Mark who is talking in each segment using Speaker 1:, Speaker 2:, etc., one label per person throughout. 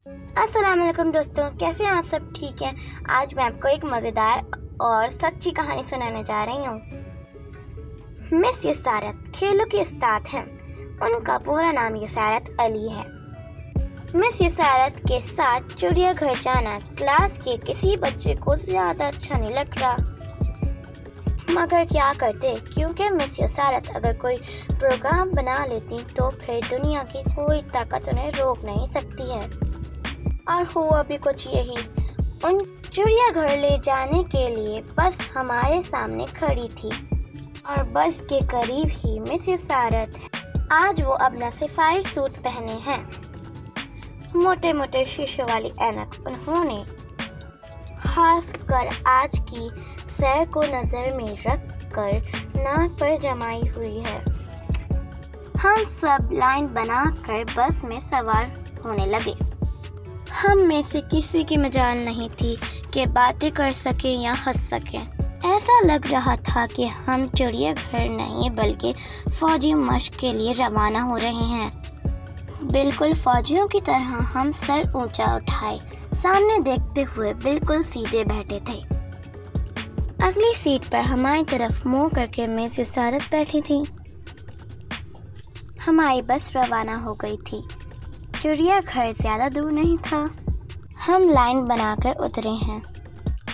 Speaker 1: अस्सलाम वालेकुम दोस्तों, कैसे हैं आप सब? ठीक हैं। आज मैं आपको एक मज़ेदार और सच्ची कहानी सुनाने जा रही हूँ। मिस युसारत खेलों की उस्ताद हैं। उनका पूरा नाम युसारत अली है। मिस युसारत के साथ चिड़ियाघर जाना क्लास के किसी बच्चे को ज़्यादा अच्छा नहीं लग रहा, मगर क्या करते, क्योंकि मिस युसारत अगर कोई प्रोग्राम बना लेती तो फिर दुनिया की कोई ताकत उन्हें रोक नहीं सकती है। और हुआ भी कुछ यही। उन चिड़ियाघर ले जाने के लिए बस हमारे सामने खड़ी थी और बस के करीब ही मिस युसारत है। आज वो अपना सफाई सूट पहने हैं, मोटे मोटे शीशे वाली ऐनक उन्होंने खास कर आज की सैर को नज़र में रख कर नाक पर जमाई हुई है। हम सब लाइन बनाकर बस में सवार होने लगे। हम में से किसी की मजाल नहीं थी कि बातें कर सकें या हंस सकें। ऐसा लग रहा था कि हम चिड़ियाघर नहीं बल्कि फौजी मशक के लिए रवाना हो रहे हैं। बिल्कुल फौजियों की तरह हम सर ऊंचा उठाए सामने देखते हुए बिल्कुल सीधे बैठे थे। अगली सीट पर हमारी तरफ मुंह करके मिस युसारत बैठी थी। हमारी बस रवाना हो गई थी। चिड़ियाघर ज़्यादा दूर नहीं था। हम लाइन बनाकर उतरे हैं।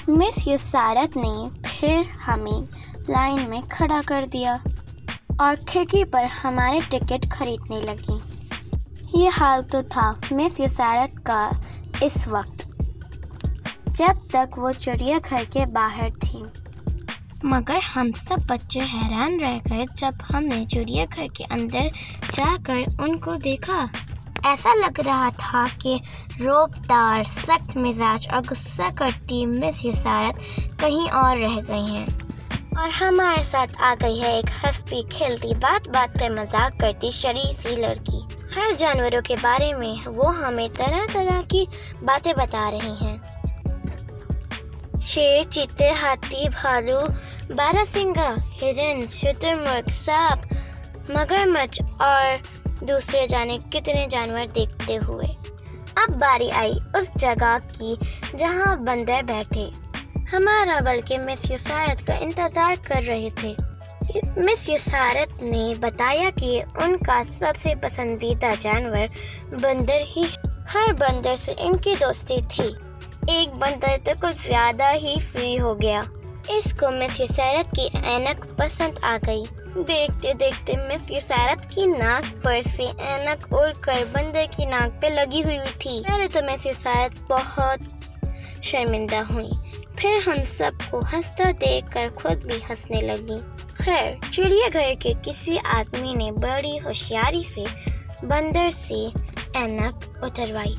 Speaker 1: मिस युसारत ने फिर हमें लाइन में खड़ा कर दिया और खिड़की पर हमारे टिकट खरीदने लगी। ये हाल तो था मिस युसारत का इस वक्त, जब तक वो चिड़ियाघर के बाहर थी। मगर हम सब बच्चे हैरान रह गए जब हमने चिड़ियाघर के अंदर जाकर उनको देखा। ऐसा लग रहा था कि रोबदार, सख्त मिजाज और गुस्सा करती मिस युसारत कहीं और रह गई हैं और हमारे साथ आ गई है एक हंसती खेलती, बात बात पे मजाक करती शरीफ सी लड़की। हर जानवरों के बारे में वो हमें तरह तरह की बातें बता रही हैं। शेर, चीते, हाथी, भालू, बारहसिंगा, हिरन, शुतुरमुर्ग, सांप, मगरमच्छ और दूसरे जाने कितने जानवर देखते हुए अब बारी आई उस जगह की जहां बंदर बैठे हमारा बल्कि मिस युसारत का इंतजार कर रहे थे। मिस युसारत ने बताया कि उनका सबसे पसंदीदा जानवर बंदर ही। हर बंदर से इनकी दोस्ती थी। एक बंदर तो कुछ ज्यादा ही फ्री हो गया। इसको मिस युसारत की ऐनक पसंद आ गई। देखते देखते मिस युसारत की नाक पर से ऐनक उड़कर बंदर की नाक पे लगी हुई थी। पहले तो मिस युसारत बहुत शर्मिंदा हुई, फिर हम सबको हंसता देखकर खुद भी हंसने लगी। खैर, चिड़ियाघर के किसी आदमी ने बड़ी होशियारी से बंदर से ऐनक उतरवाई।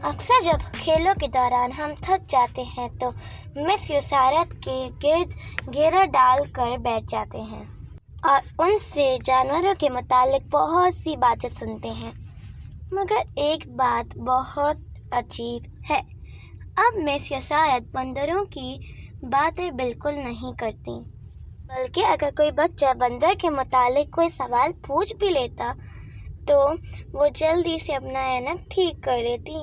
Speaker 1: अक्सर जब खेलों के दौरान हम थक जाते हैं तो मिस युसारत के गिर्द घेरा डाल कर बैठ जाते हैं और उनसे जानवरों के मुतालिक बहुत सी बातें सुनते हैं। मगर एक बात बहुत अजीब है, अब मिस युसारत बंदरों की बातें बिल्कुल नहीं करती, बल्कि अगर कोई बच्चा बंदर के मुतालिक कोई सवाल पूछ भी लेता तो वो जल्दी से अपना ऐनक ठीक कर लेती।